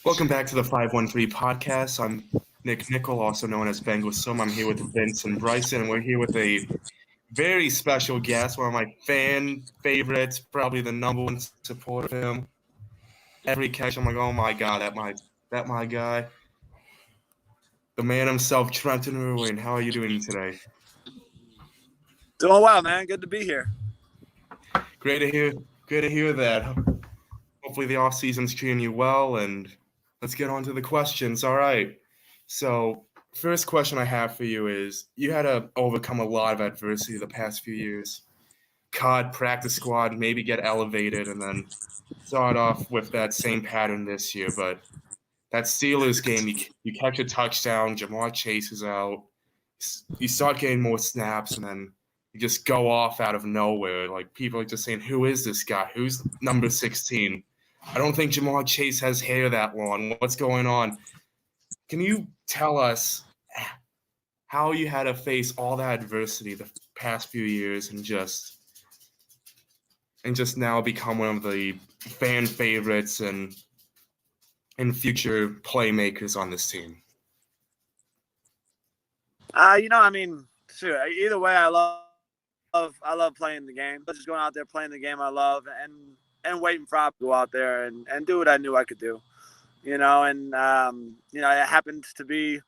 Welcome back to the 513 podcast. I'm Nick Nickel, also known as Bengal Sum. I'm here with Vince and Bryson, and we're here with a very special guest, one of my fan favorites, probably the number one supporter of him. Every catch, I'm like, oh my god, that my guy. The man himself, Trenton Irwin. How are you doing today? Doing well, man. Good to be here. Great to hear that. Hopefully the off season's treating you well, and let's get on to the questions. All right. So, first question I have for you is: you had to overcome a lot of adversity the past few years. Cut, practice squad, maybe get elevated, and then start off with that same pattern this year. But that Steelers game, you catch a touchdown, Jamar Chase is out, you start getting more snaps, and then you just go off out of nowhere. Like, people are just saying, who is this guy? Who's number 16? I don't think Jamar Chase has hair that long. What's going on? Can you tell us how you had to face all that adversity the past few years and just now become one of the fan favorites and future playmakers on this team? Either way, I love playing the game. Just going out there playing the game I love and waiting for I to go out there and do what I knew I could do. It happened to be,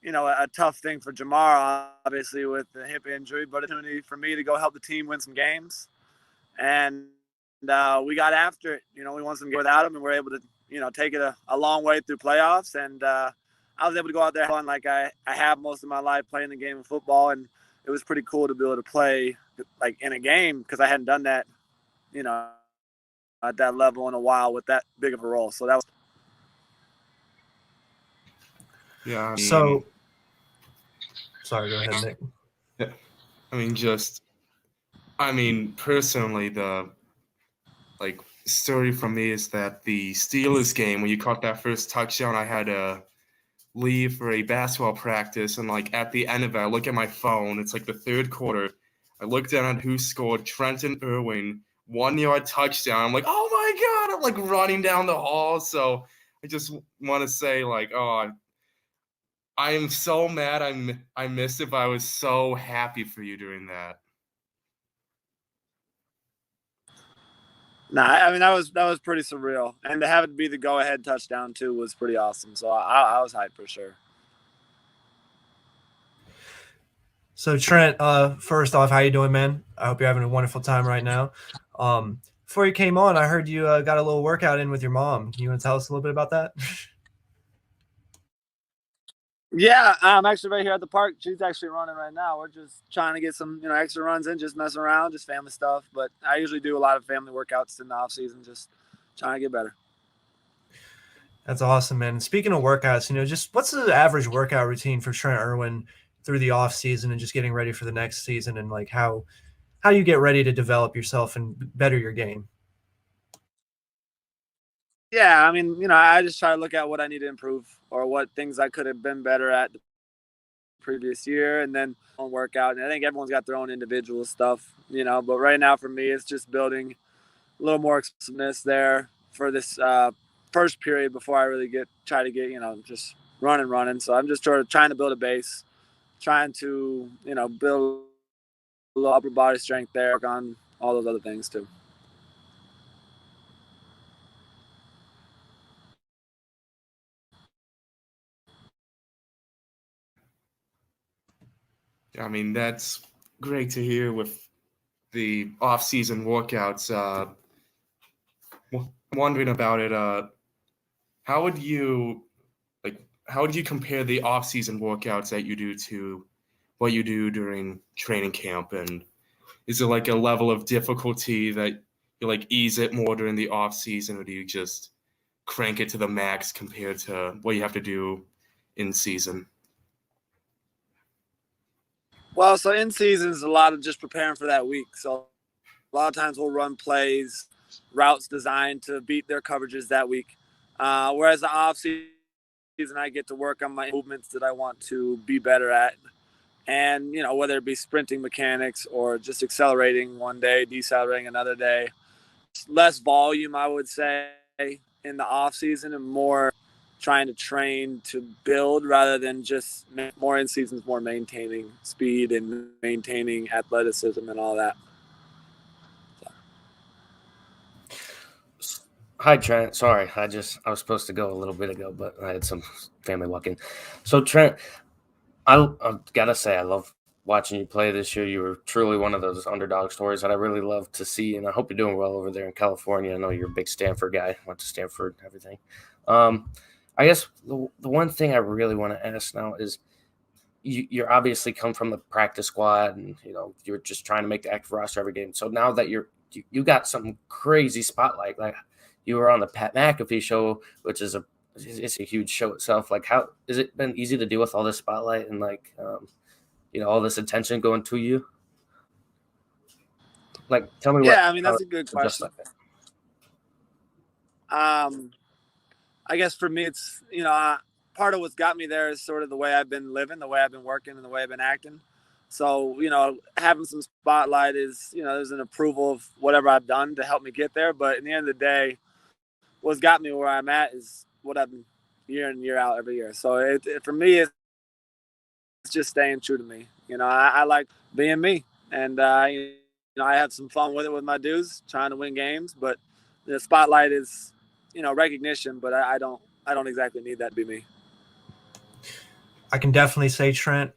a tough thing for Jamar, obviously, with the hip injury, but an opportunity for me to go help the team win some games. And we got after it. We won some games without him, and we were able to, take it a long way through playoffs. And I was able to go out there and like I have most of my life playing the game of football, and it was pretty cool to be able to play like in a game because I hadn't done that, at that level in a while with that big of a role. So that was. Yeah. Sorry, go ahead, Nick. Yeah. Personally, the story from me is that the Steelers game, when you caught that first touchdown, I had to leave for a basketball practice, and at the end of it, I look at my phone. It's like the third quarter. I look down at who scored. Trenton Irwin, 1-yard touchdown. I'm like, oh my god! I'm running down the hall. So I just want to say, I am so mad I missed it, but I was so happy for you during that. That was pretty surreal, and to have it be the go-ahead touchdown too was pretty awesome. So I was hyped for sure. So Trent, first off, how you doing, man? I hope you're having a wonderful time right now. Before you came on, I heard you got a little workout in with your mom. You want to tell us a little bit about that? Yeah, I'm actually right here at the park. She's actually running right now. We're just trying to get some, extra runs in, just messing around, just family stuff. But I usually do a lot of family workouts in the off season, just trying to get better. That's awesome, man. Speaking of workouts, just what's the average workout routine for Trent Irwin through the off season and just getting ready for the next season, and how you get ready to develop yourself and better your game? Yeah, I just try to look at what I need to improve or what things I could have been better at the previous year, and then on workout. And I think everyone's got their own individual stuff, but right now for me, it's just building a little more explosiveness there for this first period before I really try to get, just running. So I'm just trying to build a base, trying to, build a little upper body strength there, work on all those other things too. That's great to hear with the off-season workouts. Wondering about it. How would you compare the off-season workouts that you do to what you do during training camp? And is it a level of difficulty that you ease it more during the off-season, or do you just crank it to the max compared to what you have to do in season? Well, so in season is a lot of just preparing for that week. So a lot of times we'll run plays, routes designed to beat their coverages that week. Whereas the off season, I get to work on my movements that I want to be better at. And, whether it be sprinting mechanics or just accelerating one day, decelerating another day. Less volume, I would say, in the off season, and more trying to train to build rather than just more in seasons, more maintaining speed and maintaining athleticism and all that. Hi, Trent. Sorry, I was supposed to go a little bit ago, but I had some family walk-in. So, Trent, I gotta say, I love watching you play this year. You were truly one of those underdog stories that I really love to see, and I hope you're doing well over there in California. I know you're a big Stanford guy, went to Stanford and everything. I guess the one thing I really want to ask now is you're obviously come from the practice squad, and you're just trying to make the active roster every game. So now that you got some crazy spotlight, like you were on the Pat McAfee show, which is it's a huge show itself. Like, how has it been easy to deal with all this spotlight and all this attention going to you? Like, tell me Yeah, I mean, that's a good question. Like I guess for me, it's, part of what's got me there is sort of the way I've been living, the way I've been working, and the way I've been acting. So, having some spotlight is, there's an approval of whatever I've done to help me get there. But in the end of the day, what's got me where I'm at is what I've been year in, year out every year. So for me, it's just staying true to me. I like being me, and I have some fun with it with my dudes, trying to win games. But the spotlight is, recognition. But I don't exactly need that to be me. I can definitely say, Trent,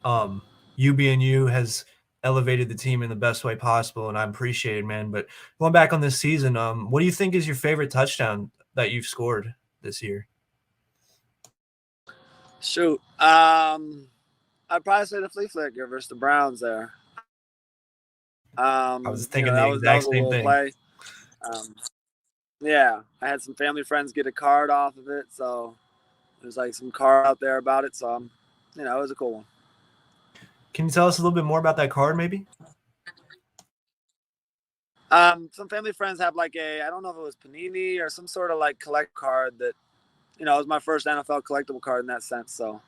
you being you has elevated the team in the best way possible, and I appreciate it, man. But going back on this season, what do you think is your favorite touchdown that you've scored this year? Shoot. I'd probably say the flea flicker versus the Browns there. I was thinking the exact same thing. Play. Yeah, I had some family friends get a card off of it, so there's like some card out there about it. So, it was a cool one. Can you tell us a little bit more about that card, maybe? Some family friends have I don't know if it was Panini or some sort of collect card that, it was my first NFL collectible card in that sense. So.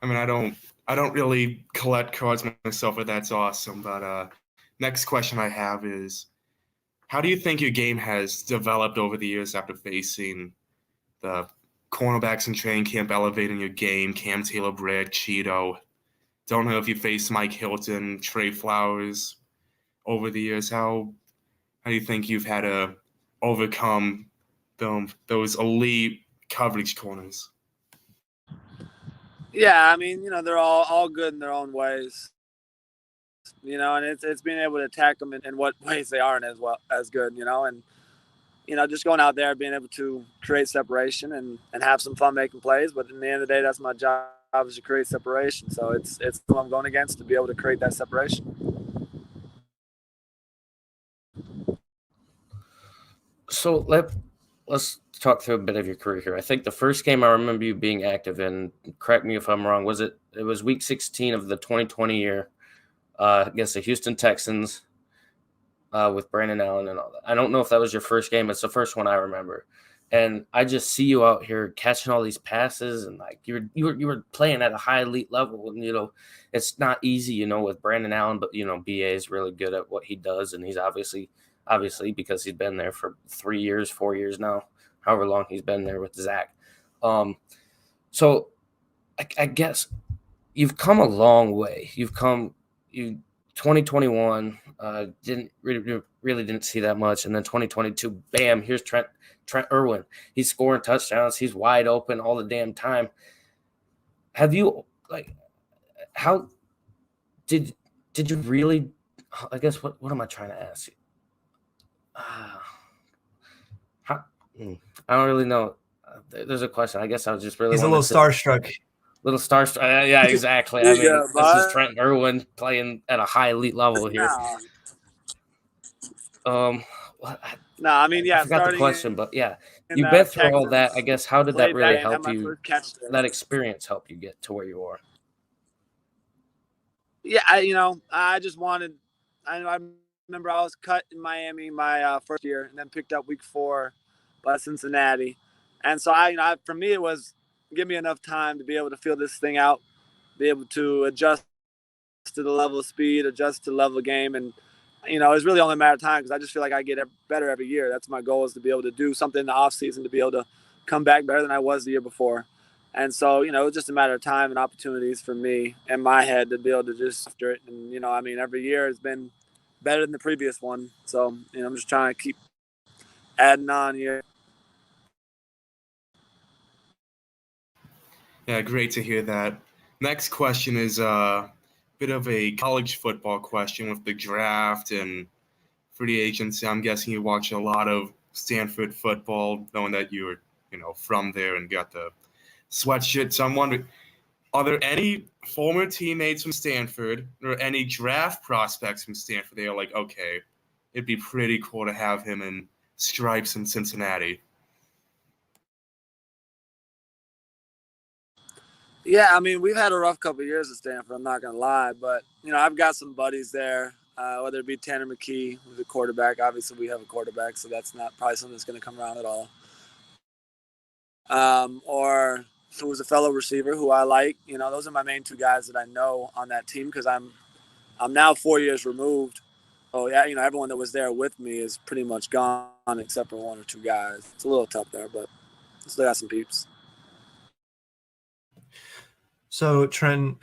I mean, I don't really collect cards myself, but that's awesome. But next question I have is, how do you think your game has developed over the years after facing the cornerbacks in training camp, elevating your game, Cam Taylor-Britt, Cheeto? Don't know if you faced Mike Hilton, Trey Flowers over the years. How do you think you've had to overcome those elite coverage corners? Yeah, I mean, they're all good in their own ways. And it's being able to attack them in what ways they aren't as good, and just going out there, being able to create separation and have some fun making plays. But in the end of the day, that's my job, is to create separation. So it's who I'm going against to be able to create that separation. So let's talk through a bit of your career here. I think the first game I remember you being active in, correct me if I'm wrong, it was week 16 of the 2020 year against the Houston Texans with Brandon Allen and all that. I don't know if that was your first game. It's the first one I remember. And I just see you out here catching all these passes, and you were playing at a high elite level. And it's not easy, with Brandon Allen, but BA is really good at what he does, and he's obviously because he's been there for 3 years, 4 years now, however long he's been there with Zach. So I guess you've come a long way. 2021 didn't see that much, and then 2022, bam, here's Trent Irwin. He's scoring touchdowns. He's wide open all the damn time. Have you how did you really? I guess what am I trying to ask you? I don't really know. There's a question. I guess I was just really. He's a little starstruck. Little starstruck. Yeah, exactly. I mean, this is Trent Irwin playing at a high elite level here. No, I mean, yeah. I forgot the question, but yeah, you've been through all that. I guess how did that really help you? That experience help you get to where you are? Yeah, I just wanted. I remember I was cut in Miami my first year, and then picked up week 4 by Cincinnati, and so for me it was give me enough time to be able to feel this thing out, be able to adjust to the level of speed, adjust to the level of game, and it's really only a matter of time because I just feel like I get better every year. That's my goal, is to be able to do something in the off season to be able to come back better than I was the year before. And so, it's just a matter of time and opportunities for me in my head to be able to just after it. And, every year has been better than the previous one. So, I'm just trying to keep adding on here. Yeah, great to hear that. Next question is a bit of a college football question with the draft and free agency. I'm guessing you watch a lot of Stanford football, knowing that you're, from there and got the sweatshirt. So I'm wondering, are there any former teammates from Stanford or any draft prospects from Stanford that are like, okay, it'd be pretty cool to have him in stripes in Cincinnati? Yeah, we've had a rough couple of years at Stanford, I'm not going to lie. But, I've got some buddies there, whether it be Tanner McKee, who's a quarterback. Obviously, we have a quarterback, so that's not probably something that's going to come around at all. Or who was a fellow receiver who I like. Those are my main two guys that I know on that team because I'm now 4 years removed. Oh, yeah, everyone that was there with me is pretty much gone except for one or two guys. It's a little tough there, but still got some peeps. So Trent,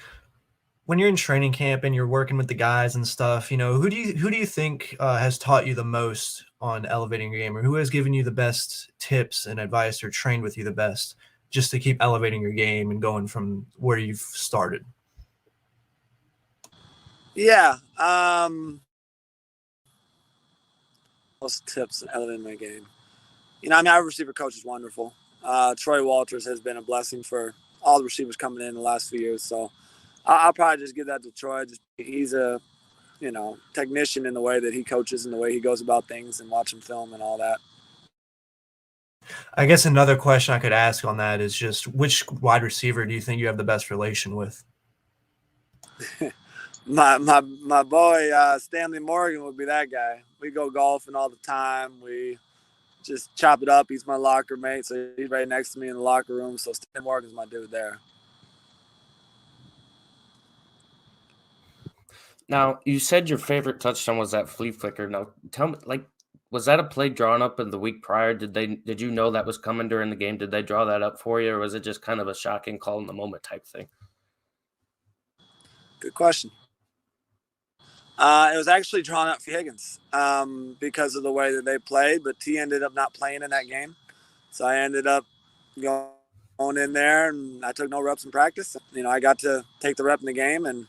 when you're in training camp and you're working with the guys and stuff, who do you think has taught you the most on elevating your game, or who has given you the best tips and advice or trained with you the best just to keep elevating your game and going from where you've started? Yeah. Most tips in elevating my game. Our receiver coach is wonderful. Troy Walters has been a blessing for all the receivers coming in the last few years. So I'll probably just give that to Troy. He's a, technician in the way that he coaches and the way he goes about things, and watch him film and all that. I guess another question I could ask on that is just which wide receiver do you think you have the best relation with? my boy Stanley Morgan would be that guy. We go golfing all the time. We just chop it up. He's my locker mate, so he's right next to me in the locker room. So Stanley Morgan's my dude there. Now, you said your favorite touchdown was that flea flicker. Now, tell me, was that a play drawn up in the week prior? Did you know that was coming during the game? Did they draw that up for you, or was it just kind of a shocking call in the moment type thing? Good question. It was actually drawn up for Higgins because of the way that they played, but T ended up not playing in that game. So I ended up going in there, and I took no reps in practice. I got to take the rep in the game, and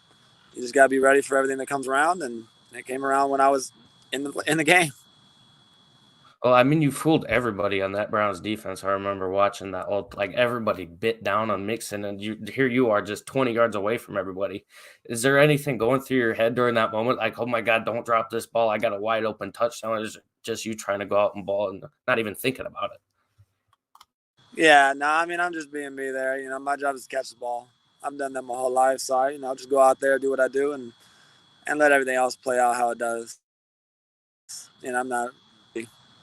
you just got to be ready for everything that comes around, and it came around when I was in the game. Well, you fooled everybody on that Browns defense. I remember watching that everybody bit down on Mixon, and here you are just 20 yards away from everybody. Is there anything going through your head during that moment? Like, oh my God, don't drop this ball. I got a wide open touchdown. Or is it just you trying to go out and ball and not even thinking about it? Yeah, no, I'm just being me there. My job is to catch the ball. I've done that my whole life, so I'll just go out there, do what I do, and let everything else play out how it does. I'm not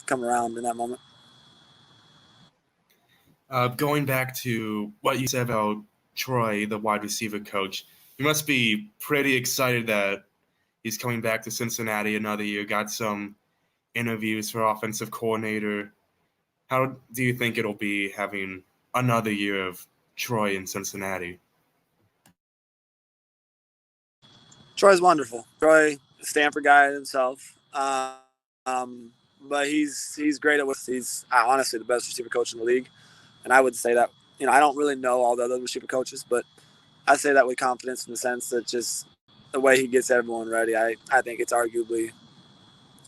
come around in that moment. Going back to what you said about Troy, the wide receiver coach, you must be pretty excited that he's coming back to Cincinnati another year. Got some interviews for offensive coordinator. How do you think it'll be having another year of Troy in Cincinnati? Troy's wonderful. Troy, Stanford guy himself. But he's great at what he's honestly the best receiver coach in the league. And I would say that, I don't really know all the other receiver coaches, but I say that with confidence in the sense that just the way he gets everyone ready, I think it's arguably,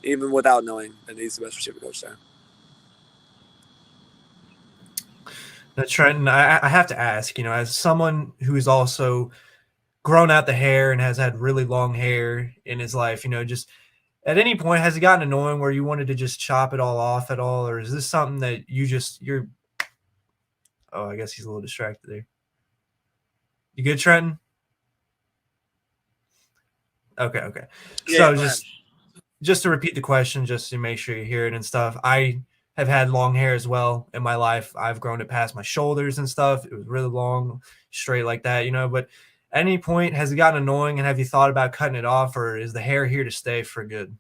even without knowing, that he's the best receiver coach there. Now, Trenton, I have to ask, as someone who's also grown out the hair and has had really long hair in his life, just at any point, has it gotten annoying where you wanted to just chop it all off at all? Or is this something that you're – oh, I guess he's a little distracted there. You good, Trenton? Okay. Yeah, so just to repeat the question, just to make sure you hear it and stuff, I have had long hair as well in my life. I've grown it past my shoulders and stuff. It was really long, straight like that, but at any point, has it gotten annoying, and have you thought about cutting it off, or is the hair here to stay for good?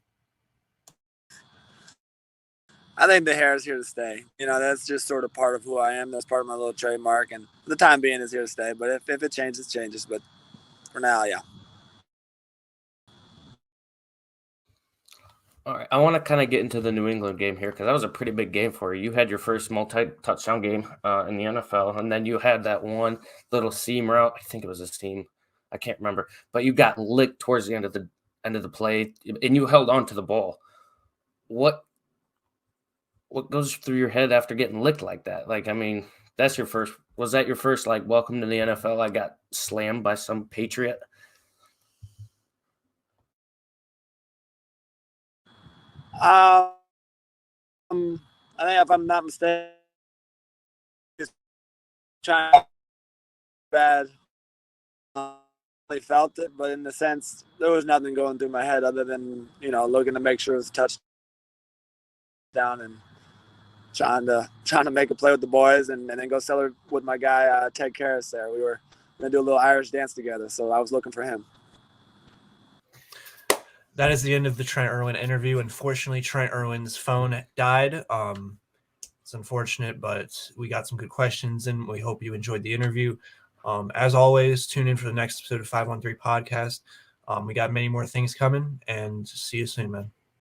I think the hair is here to stay. You know, that's just sort of part of who I am. That's part of my little trademark, and for the time being, is here to stay. But if it changes, it changes. But for now, yeah. All right, I want to kind of get into the New England game here because that was a pretty big game for you. You had your first multi-touchdown game in the NFL, and then you had that one little seam route. I think it was a seam. I can't remember, but you got licked towards the end of the play, and you held on to the ball. What goes through your head after getting licked like that? Like, I mean, that's your first. Was that your first like welcome to the NFL? I got slammed by some Patriot. I think if I'm not mistaken, it's trying bad. I felt it, but in the sense, there was nothing going through my head other than looking to make sure it was a touchdown and trying to make a play with the boys and then go celebrate with my guy Ted Karras there. We were gonna do a little Irish dance together, so I was looking for him. That is the end of the Trent Irwin interview. Unfortunately, Trent Irwin's phone died. It's unfortunate, but we got some good questions, and we hope you enjoyed the interview. As always, tune in for the next episode of 513 Podcast. We got many more things coming, and see you soon, man.